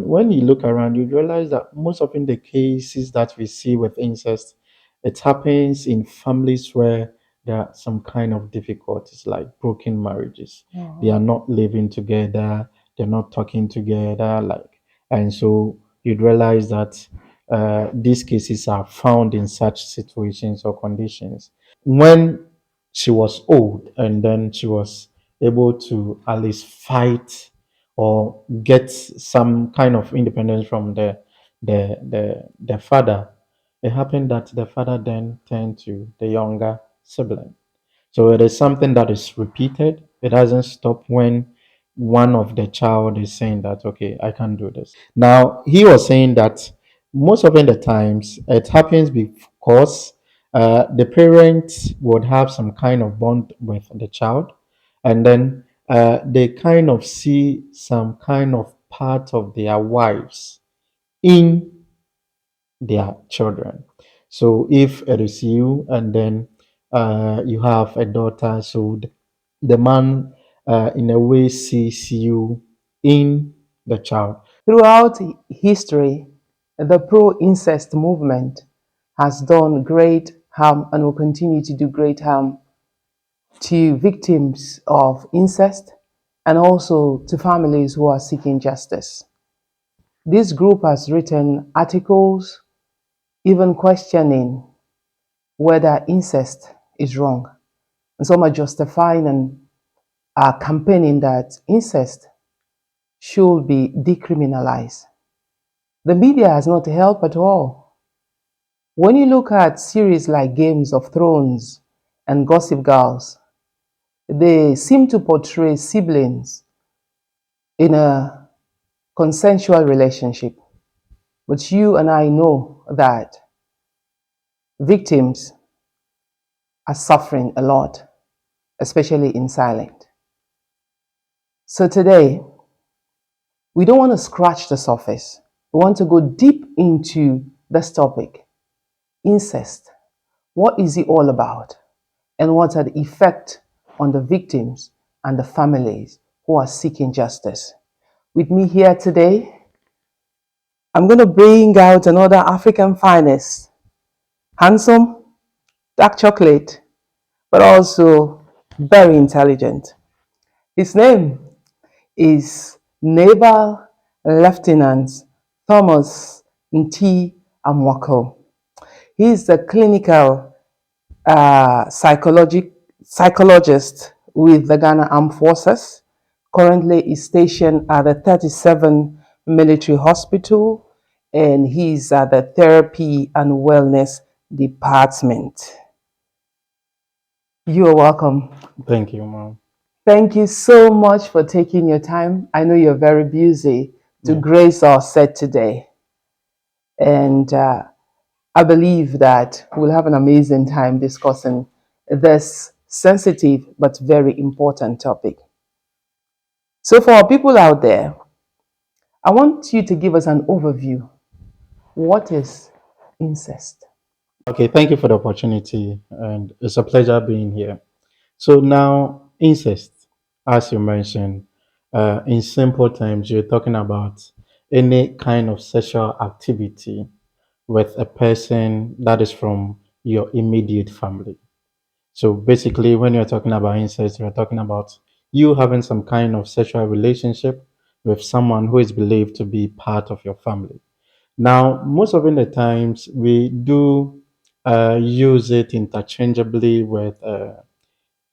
when you look around, you realize that most often the cases that we see with incest, it happens in families where there are some kind of difficulties, like broken marriages. They are not living together, they're not talking together, like, and so you'd realize that these cases are found in such situations or conditions. When she was old and then she was able to at least fight or get some kind of independence from the father, it happened that the father then turned to the younger sibling. So it is something that is repeated. It doesn't stop when one of the child is saying that, okay, I can't do this. Now, he was saying that most often the times it happens because the parents would have some kind of bond with the child, and then they kind of see some kind of part of their wives in their children. So if it is you and then you have a daughter, so the man in a way sees you in the child. Throughout history, the pro incest movement has done great harm and will continue to do great harm to victims of incest and also to families who are seeking justice. This group has written articles even questioning whether incest is wrong. And some are justifying and are campaigning that incest should be decriminalized. The media has not helped at all. When you look at series like Games of Thrones and Gossip Girls, they seem to portray siblings in a consensual relationship. But you and I know that victims are suffering a lot, especially in silence. So today, we don't want to scratch the surface. We want to go deep into this topic, incest. What is it all about? And what are the effects on the victims and the families who are seeking justice? With me here today, I'm going to bring out another African finest, handsome, dark chocolate, but also very intelligent. His name is Naval Lieutenant Thomas Nti Amwako. He is the clinical psychologist with the Ghana Armed Forces. Currently is stationed at the 37 Military Hospital, and he's at the Therapy and Wellness Department. You are welcome. Thank you, mom. Thank you so much for taking your time. I know you're very busy to Yeah. grace our set today. And I believe that we'll have an amazing time discussing this sensitive but very important topic. So, for our people out there, I want you to give us an overview. What is incest? Okay, thank you for the opportunity, and it's a pleasure being here. So now, incest, as you mentioned, in simple terms, you're talking about any kind of sexual activity with a person that is from your immediate family. So basically, when you're talking about incest, you're talking about you having some kind of sexual relationship with someone who is believed to be part of your family. Now, most of the times, we do use it interchangeably with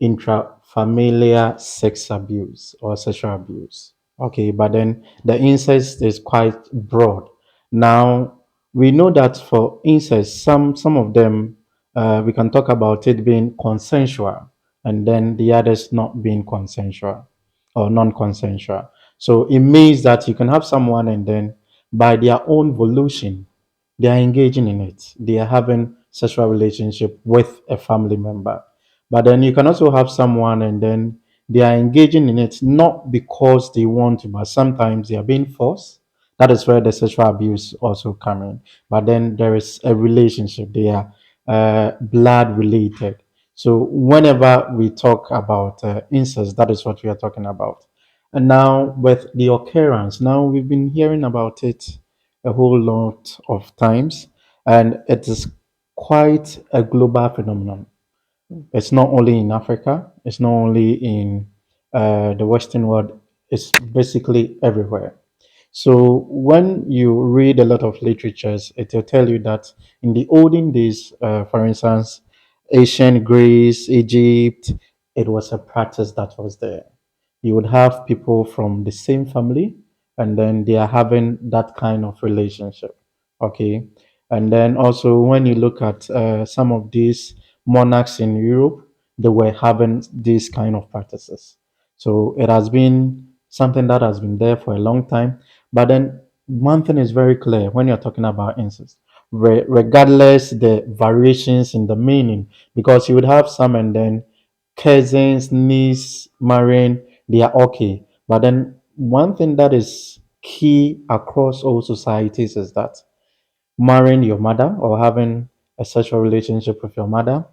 intrafamiliar sex abuse or sexual abuse. Okay, but then the incest is quite broad. Now we know that for incest, some of them we can talk about it being consensual, and then the others not being consensual or non-consensual. So it means that you can have someone and then by their own volition, they are engaging in it. They are having sexual relationship with a family member. But then you can also have someone and then they are engaging in it not because they want to, but sometimes they are being forced. That is where the sexual abuse also come in. But then there is a relationship. They are blood related. So whenever we talk about incest, that is what we are talking about. And now with the occurrence, now we've been hearing about it a whole lot of times, and it is quite a global phenomenon. It's not only in Africa, it's not only in the Western world, it's basically everywhere. So when you read a lot of literatures, it will tell you that in the olden days, for instance, ancient Greece, Egypt, it was a practice that was there. You would have people from the same family, and then they are having that kind of relationship. Okay. And then also, when you look at some of these monarchs in Europe, they were having these kind of practices. So it has been something that has been there for a long time. But then one thing is very clear when you're talking about incest, regardless the variations in the meaning, because you would have some and then cousins, niece, marrying, they are okay. But then one thing that is key across all societies is that marrying your mother or having a sexual relationship with your mother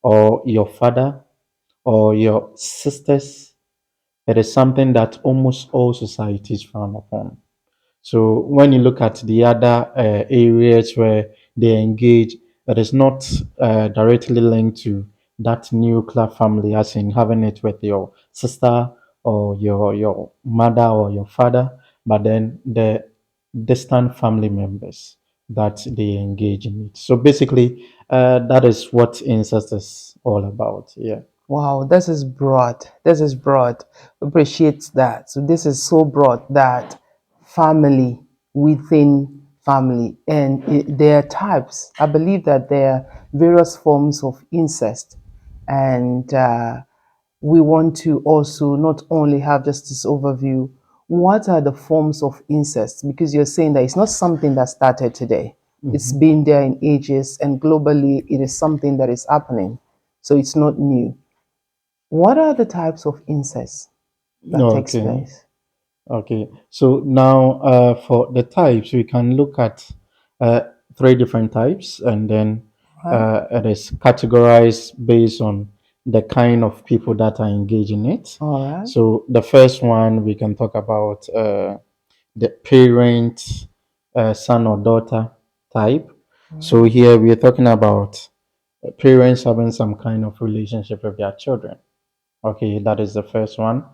or your father or your sisters, it is something that almost all societies frown upon. So when you look at the other areas where they engage, that is not directly linked to that nuclear family, as in having it with your sister or your mother or your father, but then the distant family members that they engage in it. So basically, that is what incest is all about. Yeah. Wow, this is broad. This is broad. Appreciate that. So this is so broad that family within family, and there are types. I believe that there are various forms of incest, and we want to also not only have just this overview. What are the forms of incest? Because you're saying that it's not something that started today. It's Mhm. been there in ages, and globally, it is something that is happening. So it's not new. What are the types of incest that takes Okay. place? Okay, so now for the types, we can look at uh, three different types, and then Right? it is categorized based on the kind of people that are engaged in it. All right. So the first one we can talk about the parent, son or daughter type. All So right. here we are talking about parents having some kind of relationship with their children. Okay, that is the first one.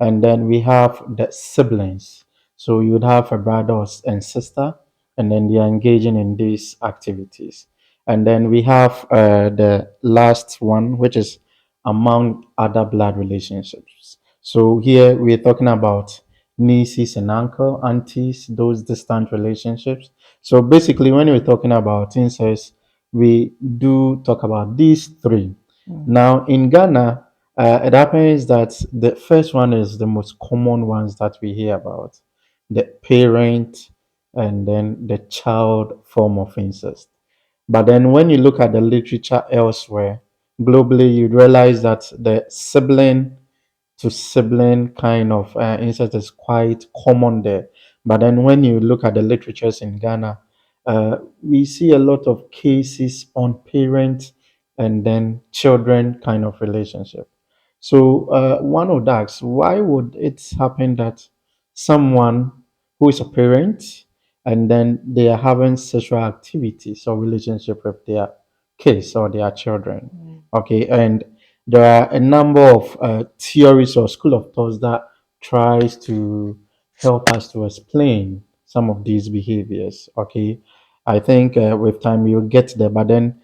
And then we have the siblings. So you would have a brother and sister, and then they are engaging in these activities. And then we have the last one, which is among other blood relationships. So here we're talking about nieces and uncle, aunties, those distant relationships. So basically, when we're talking about incest, we do talk about these three. Mm. Now, in Ghana, it happens that the first one is the most common ones that we hear about, the parent and then the child form of incest. But then when you look at the literature elsewhere, globally, you realize that the sibling to sibling kind of incest is quite common there. But then when you look at the literatures in Ghana, we see a lot of cases on parent and then children kind of relationship. So one would ask, why would it happen that someone who is a parent and then they are having sexual activities or relationship with their kids or their children? Mm. Okay, and there are a number of theories or school of thoughts that tries to help us to explain some of these behaviors. Okay, I think with time we'll get there, but then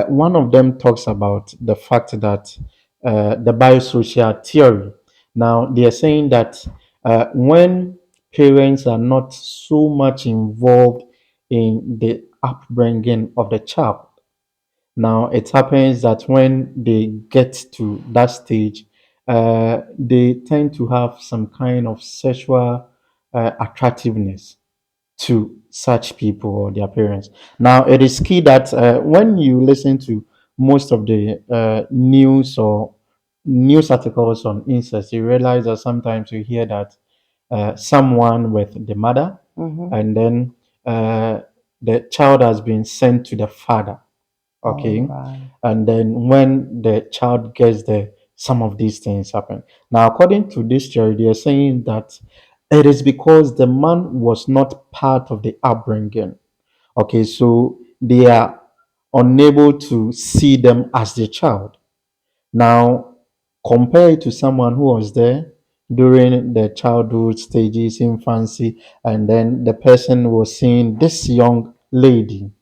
one of them talks about the fact that the biosocial theory. Now they are saying that when parents are not so much involved in the upbringing of the child, now, it happens that when they get to that stage, they tend to have some kind of sexual attractiveness to such people or their parents. Now, it is key that when you listen to most of the news or news articles on incest, you realize that sometimes you hear that someone with the mother Mm-hmm. and then uh, the child has been sent to the father. All Okay, right. and then when the child gets there, some of these things happen. Now, according to this theory, they are saying that it is because the man was not part of the upbringing. Okay, so they are unable to see them as their child. Now, compare it to someone who was there during the childhood stages, infancy, and then the person was seeing this young lady,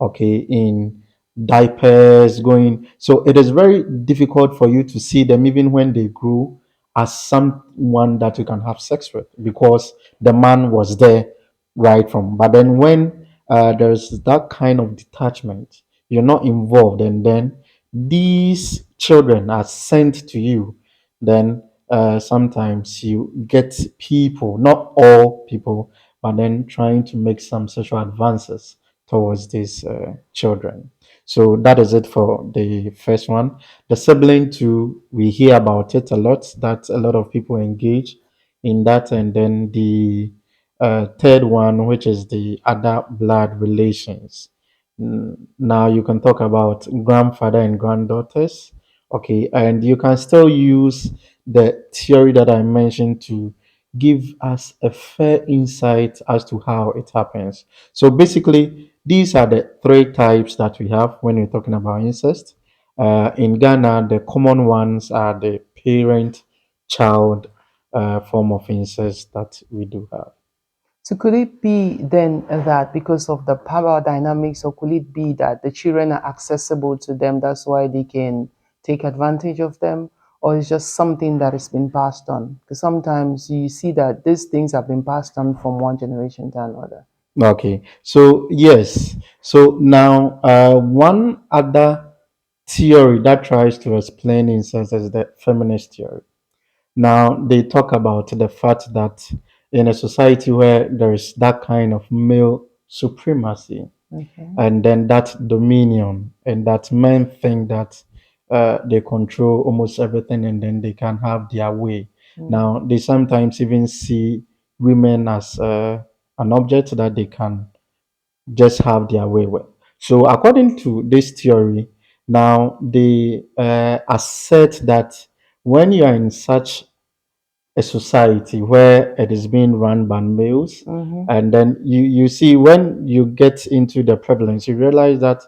okay, in diapers going. So it is very difficult for you to see them even when they grew as someone that you can have sex with because the man was there right from. But then when there's that kind of detachment, you're not involved, and then these children are sent to you, then sometimes you get people, not all people, but then trying to make some sexual advances towards these children. So that is it for the first one. The sibling too, we hear about it a lot, that a lot of people engage in that. And then the third one, which is the other blood relations. Now you can talk about grandfather and granddaughters. Okay, and you can still use the theory that I mentioned to give us a fair insight as to how it happens. So basically, these are the three types that we have when we're talking about incest. In Ghana, the common ones are the parent child form of incest that we do have. So could it be then that because of the power dynamics, or could it be that the children are accessible to them, that's why they can take advantage of them? Or it's just something that has been passed on? Because sometimes you see that these things have been passed on from one generation to another. Okay, so yes, so now one other theory that tries to explain incest is the feminist theory. Now, they talk about the fact that in a society where there is that kind of male supremacy Okay. and then that dominion, and that men think that they control almost everything and then they can have their way. Mm. Now, they sometimes even see women as an object that they can just have their way with. So, according to this theory, now they assert that when you are in such a society where it is being run by males, Mm-hmm. and then you see when you get into the prevalence, you realize that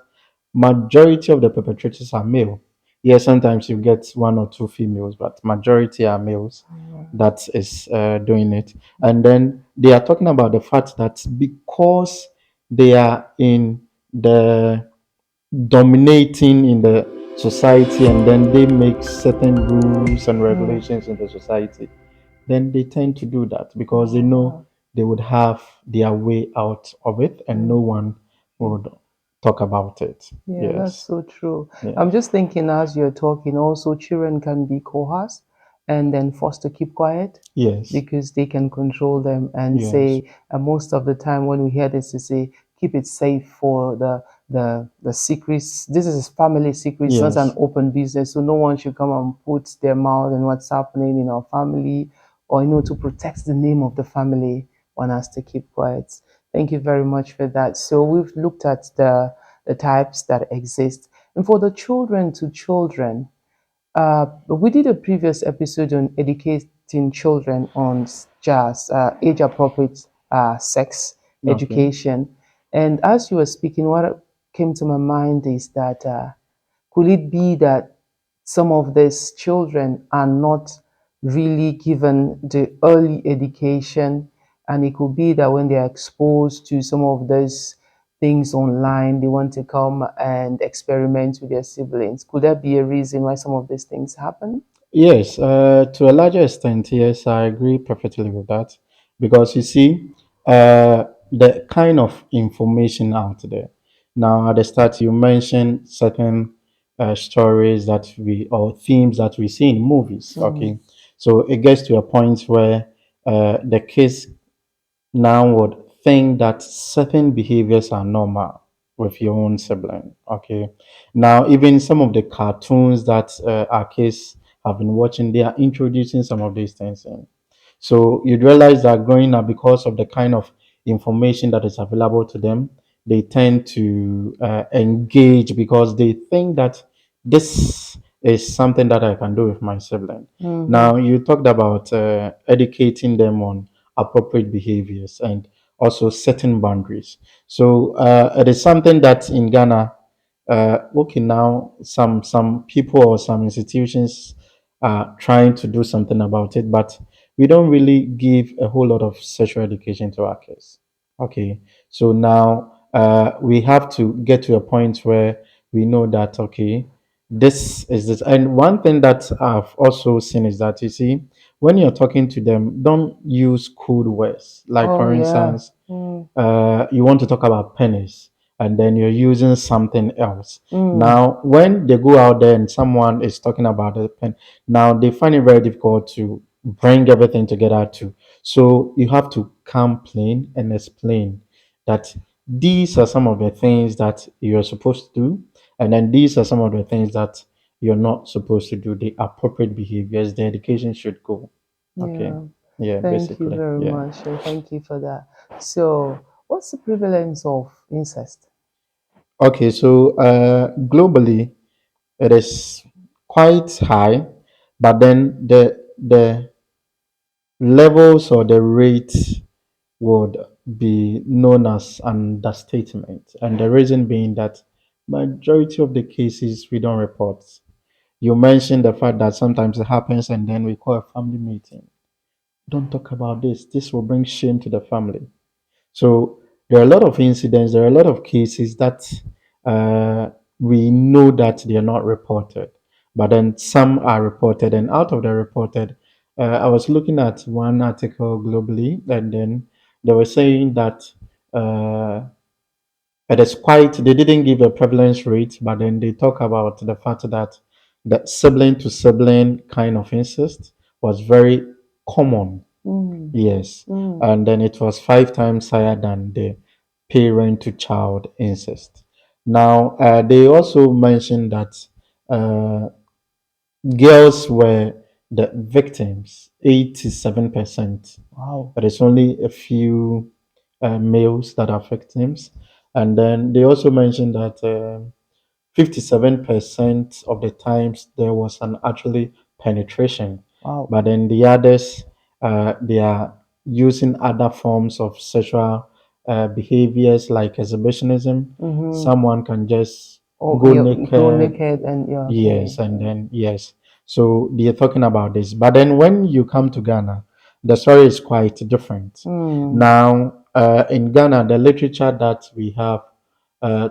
majority of the perpetrators are male. Yes, sometimes you get one or two females, but majority are males that is doing it. And then they are talking about the fact that because they are in the dominating in the society, and then they make certain rules and Mm. regulations in the society, then they tend to do that because they know Wow. they would have their way out of it and no Mm. one would talk about it. Yeah, that's Yes. so true. Yeah. I'm just thinking as you're talking, also children can be coerced and then forced to keep quiet Yes. because they can control them and Yes. say, most of the time when we hear this, to say, keep it safe for the secrets. This is family secrets, not an Yes. open business. So no one should come and put their mouth in what's happening in our family, or to protect the name of the family, one has to keep quiet. Thank you very much for that. So we've looked at the types that exist. And for the children to children, we did a previous episode on educating children on just age appropriate sex Okay. education. And as you were speaking, what came to my mind is that could it be that some of these children are not really given the early education, and it could be that when they are exposed to some of these things online, they want to come and experiment with their siblings? Could that be a reason why some of these things happen? Yes, to a larger extent, yes, I agree perfectly with that. Because you see, the kind of information out there. Now, at the start, you mentioned certain stories that we, or themes that we see in movies. Mm. Okay. So it gets to a point where the kids now would think that certain behaviors are normal with your own sibling. Okay. Now, even some of the cartoons that our kids have been watching, they are introducing some of these things in. So you'd realize that growing up, because of the kind of information that is available to them, they tend to engage because they think that this is something that I can do with my sibling. Mm-hmm. Now, you talked about educating them on appropriate behaviors and also setting boundaries. So it is something that in Ghana, okay, now some people or some institutions are trying to do something about it, but we don't really give a whole lot of sexual education to our kids. Okay, so now we have to get to a point where we know that okay, this is this. And one thing that I've also seen is that you see, when you're talking to them, don't use code words. Like Oh for yeah. instance, Mm. you want to talk about pennies and then you're using something else. Mm. Now, when they go out there and someone is talking about a pen, now they find it very difficult to bring everything together too. So you have to come plain and explain that these are some of the things that you're supposed to do, and then these are some of the things that you're not supposed to do. The appropriate behaviors, the education should go. Okay. Yeah. Yeah, Thank you basically. very Yeah. much. Thank you for that. So, what's the prevalence of incest? Okay, so globally it is quite high, but then the levels or the rate would be known as understatement, and the reason being that majority of the cases we don't report. You mentioned the fact that sometimes it happens, and then we call a family meeting. Don't talk about this. This will bring shame to the family. So there are a lot of incidents, there are a lot of cases that uh, we know that they are not reported, but then some are reported. And out of the reported, I was looking at one article globally, and then they were saying that uh, it is quite, they didn't give a prevalence rate, but then they talk about the fact that the sibling to sibling kind of incest was very common. Mm. Yes, Mm. and then it was 5 times higher than the parent to child incest. Now, they also mentioned that uh, girls were the victims, 87%. Wow. But it's only a few males that are victims. And then they also mentioned that 57% of the times there was an actually penetration, Wow. but then the others they are using other forms of sexual behaviors like exhibitionism. Mm-hmm. Someone can just Oh, go you go naked. naked and yeah, okay. Yes, and then yes. So they're talking about this. But then when you come to Ghana, the story is quite different. Mm. Now, in Ghana, the literature that we have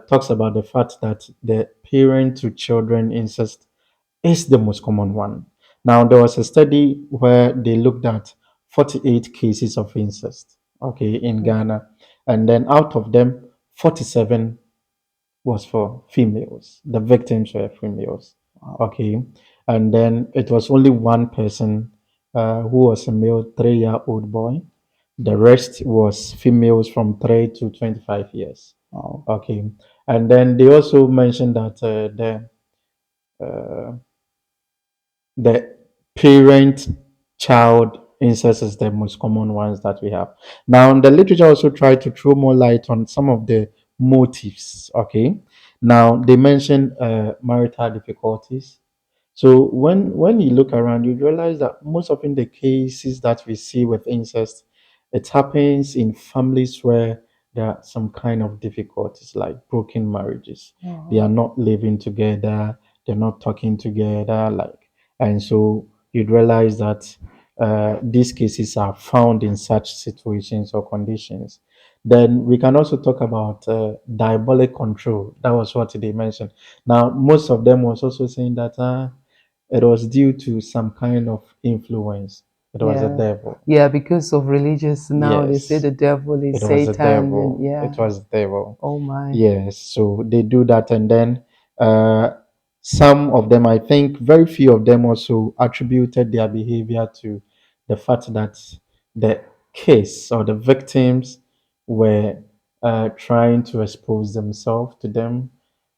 talks about the fact that the parent to children incest is the most common one. Now, there was a study where they looked at 48 cases of incest, okay, in Mm. Ghana, and then out of them, 47 was for females. The victims were females. Wow. Okay. And then it was only one person who was a male 3-year-old boy. The rest was females from 3 to 25 years. Wow. Okay. And then they also mentioned that uh, the parent child incest is the most common ones that we have. Now, the literature also tried to throw more light on some of the motives. Okay. Now, they mentioned marital difficulties. So when you look around, you realize that most often the cases that we see with incest, it happens in families where there are some kind of difficulties, like broken marriages. They are Oh. not living together, they're not talking together, like, and so you'd realize that these cases are found in such situations or conditions. Then we can also talk about diabolic control. That was what they mentioned. Now, most of them was also saying that it was due to some kind of influence. It was the Yeah. devil. Yeah, because of religious now they say Yes, the devil is it was the Satan and devil. It yeah. was the devil. Oh my. Yes, so they do that, and then uh, some of them, I think, very few of them also attributed their behavior to the fact that the case or the victims were trying to expose themselves to them.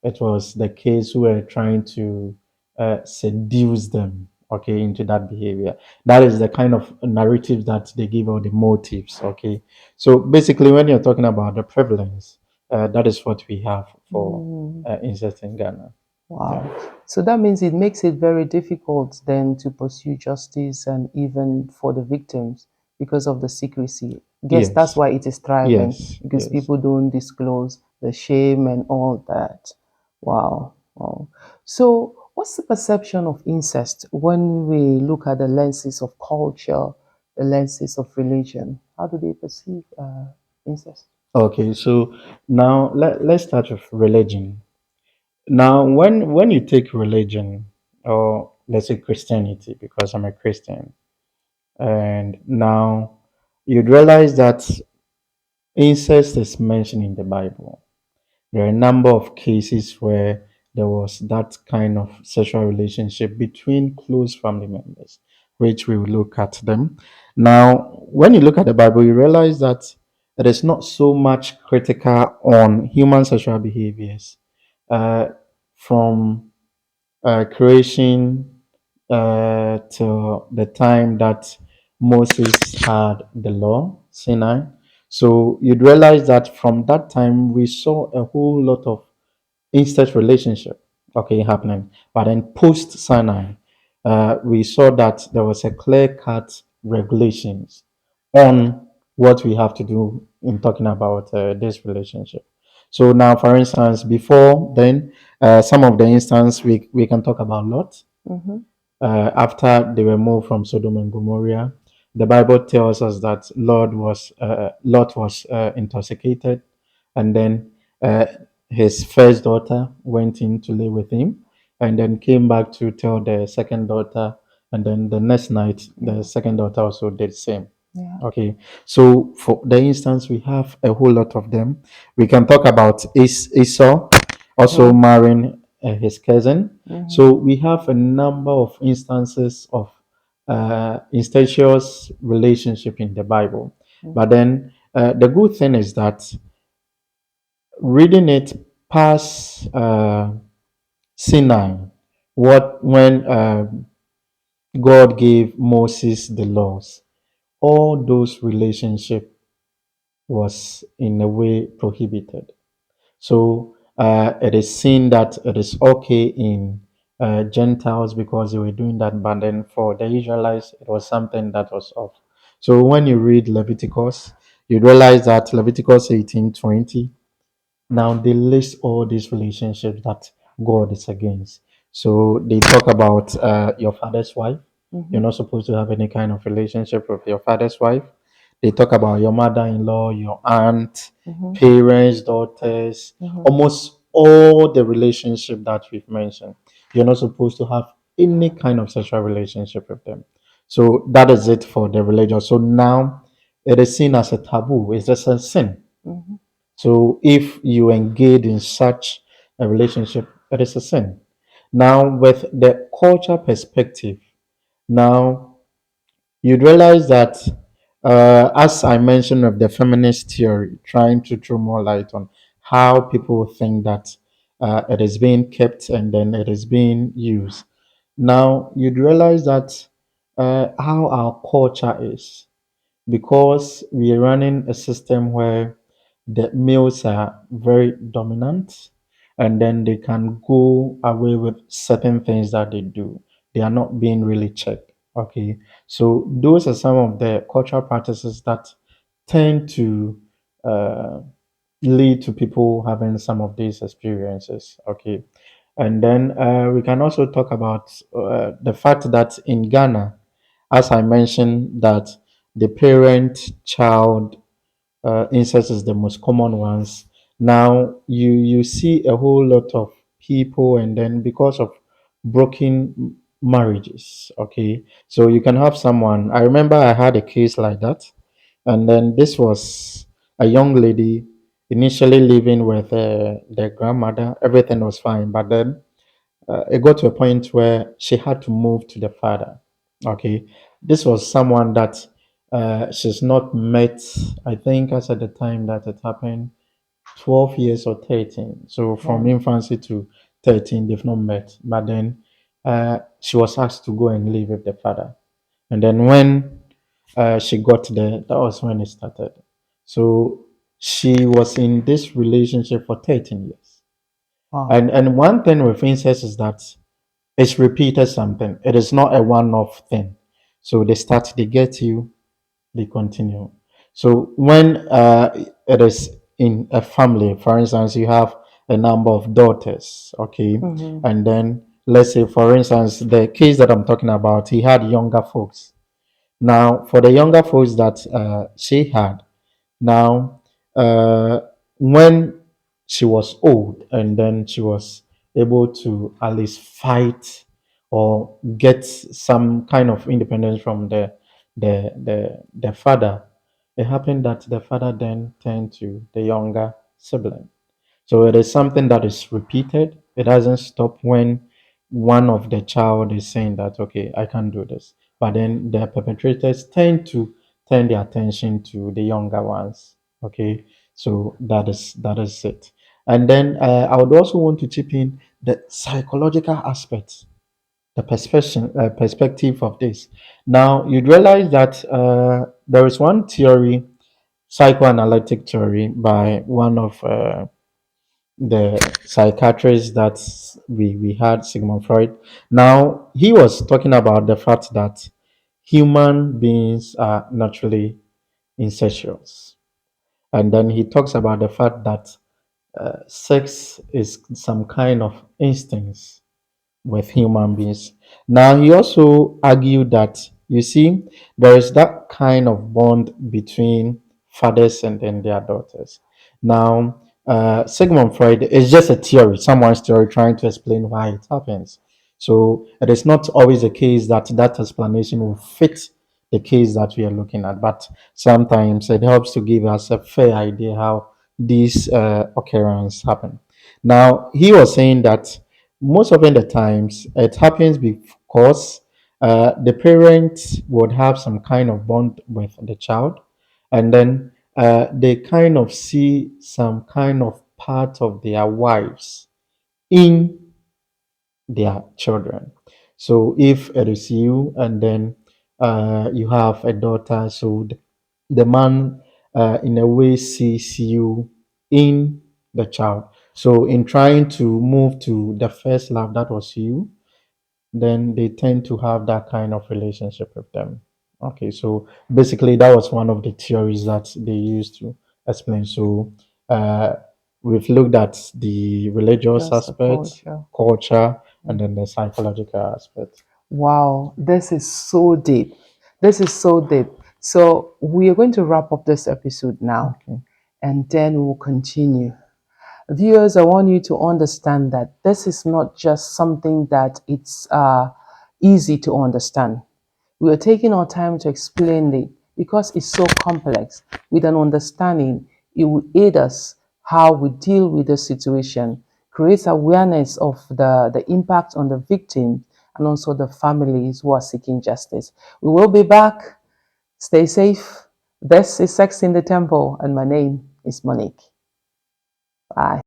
It was the case who were trying to seduce them, okay, into that behavior. That is the kind of narrative that they give, or the motives, okay. So basically, when you're talking about the prevalence, that is what we have for Mm. incest in Ghana. Yeah. Wow. So that means it makes it very difficult then to pursue justice and even for the victims because of the secrecy. Guess that's Yes. why it is thriving Yes. because Yes. people don't disclose the shame and all that. Wow. Wow. So, what's the perception of incest when we look at the lenses of culture, the lenses of religion? How do they perceive incest? Okay. So now let's start with religion. Now, when you take religion, or let's say Christianity, because I'm a Christian, and now you'd realize that incest is mentioned in the Bible. There are a number of cases where there was that kind of sexual relationship between close family members, which we will look at them. Now, when you look at the Bible, you realize that it is not so much critical on human sexual behaviors uh, from creation to the time that Moses had the law, Sinai. So you'd realize that from that time we saw a whole lot of incest relationship, okay, happening. But then post Sinai, we saw that there was a clear cut regulations on what we have to do in talking about this relationship. So now, for instance, before then, some of the instance we can talk about Lot Mm-hmm. after they were moved from Sodom and Gomorrah. The Bible tells us that Lot was intoxicated, and then uh, his first daughter went in to live with him, and then came back to tell the second daughter, and then the next night the second daughter also did the same. Yeah. Okay, so for the instance, we have a whole lot of them. We can talk about Esau also Mm-hmm. marrying his cousin. Mm-hmm. So we have a number of instances of incestuous relationship in the Bible. But then the good thing is that reading it past Sinai, what when God gave Moses the laws, all those relationship was in a way prohibited. So it is seen that it is okay in Gentiles because they were doing that, but then for the Israelites, it was something that was off. So when you read Leviticus, you realize that Leviticus 18:20 now they list all these relationships that God is against. So they talk about your father's wife. You're Mm-hmm. not supposed to have any kind of relationship with your father's wife. They talk about your mother-in-law, your aunt, Mm-hmm. parents, daughters, Mm-hmm. almost all the relationship that we've mentioned. You're not supposed to have any kind of sexual relationship with them. So that is it for the religion. So now it is seen as a taboo. It's just a sin. Mm-hmm. So if you engage in such a relationship, it is a sin. Now, with the culture perspective, now you'd realize that, as I mentioned, of the feminist theory, trying to throw more light on how people think that it is being kept and then it is being used. Now, you'd realize that how our culture is because we are running a system where the males are very dominant and then they can go away with certain things that they do. They are not being really checked. Okay. So those are some of the cultural practices that tend to uh, lead to people having some of these experiences. Okay. And then we can also talk about the fact that in Ghana, as I mentioned, that the parent-child incest is the most common ones. Now you see a whole lot of people, and then because of broken marriages, okay, so you can have someone. I remember I had a case like that, and then this was a young lady initially living with their grandmother. Everything was fine, but then it got to a point where she had to move to the father. Okay, this was someone that she's not met. I think as at the time that it happened, 12 years or 13. So from Wow. infancy to 13, they've not met. But then she was asked to go and live with the father. And then when she got there, that was when it started. So she was in this relationship for 13 years. Wow. And one thing with incest is that it's repeated something. It is not a one-off thing. So they start, they get you, they continue. So when it is in a family, for instance, you have a number of daughters, okay, Mm-hmm. and then let's say, for instance, the case that I'm talking about, he had younger folks. Now, for the younger folks that she had, now, when she was old and then she was able to at least fight or get some kind of independence from the father, it happened that the father then turned to the younger sibling. So it is something that is repeated. It doesn't stop when one of the child is saying that, okay, I can't do this. But then the perpetrators tend to turn their attention to the younger ones. Okay, so that is it. And then I would also want to chip in the psychological aspects, the perspective of this. Now you'd realize that there is one theory, psychoanalytic theory, by one of the psychiatrist that we had, Sigmund Freud. Now he was talking about the fact that human beings are naturally incestuous, and then he talks about the fact that sex is some kind of instinct with human beings. Now, he also argued that, you see, there is that kind of bond between fathers and then their daughters. Now, Sigmund Freud is just a theory, someone's theory trying to explain why it happens. So, it is not always the case that that explanation will fit the case that we are looking at, but sometimes it helps to give us a fair idea how these occurrences happen. Now, he was saying that most often the times it happens because the parents would have some kind of bond with the child, and then they kind of see some kind of part of their wives in their children. So if it is you and then you have a daughter, so the man in a way sees you in the child. So in trying to move to the first love that was you, then they tend to have that kind of relationship with them. Okay, so basically that was one of the theories that they used to explain. So uh, we've looked at the religious Just the aspect, culture. culture, and then the psychological aspect. Wow, this is so deep. This is so deep. So we are going to wrap up this episode now, Okay. and then we'll continue. Viewers, I want you to understand that this is not just something that it's easy to understand. We are taking our time to explain it because it's so complex. With an understanding, it will aid us how we deal with the situation, creates awareness of the impact on the victim and also the families who are seeking justice. We will be back. Stay safe. This is Sex in the Temple, and my name is Monique. Bye.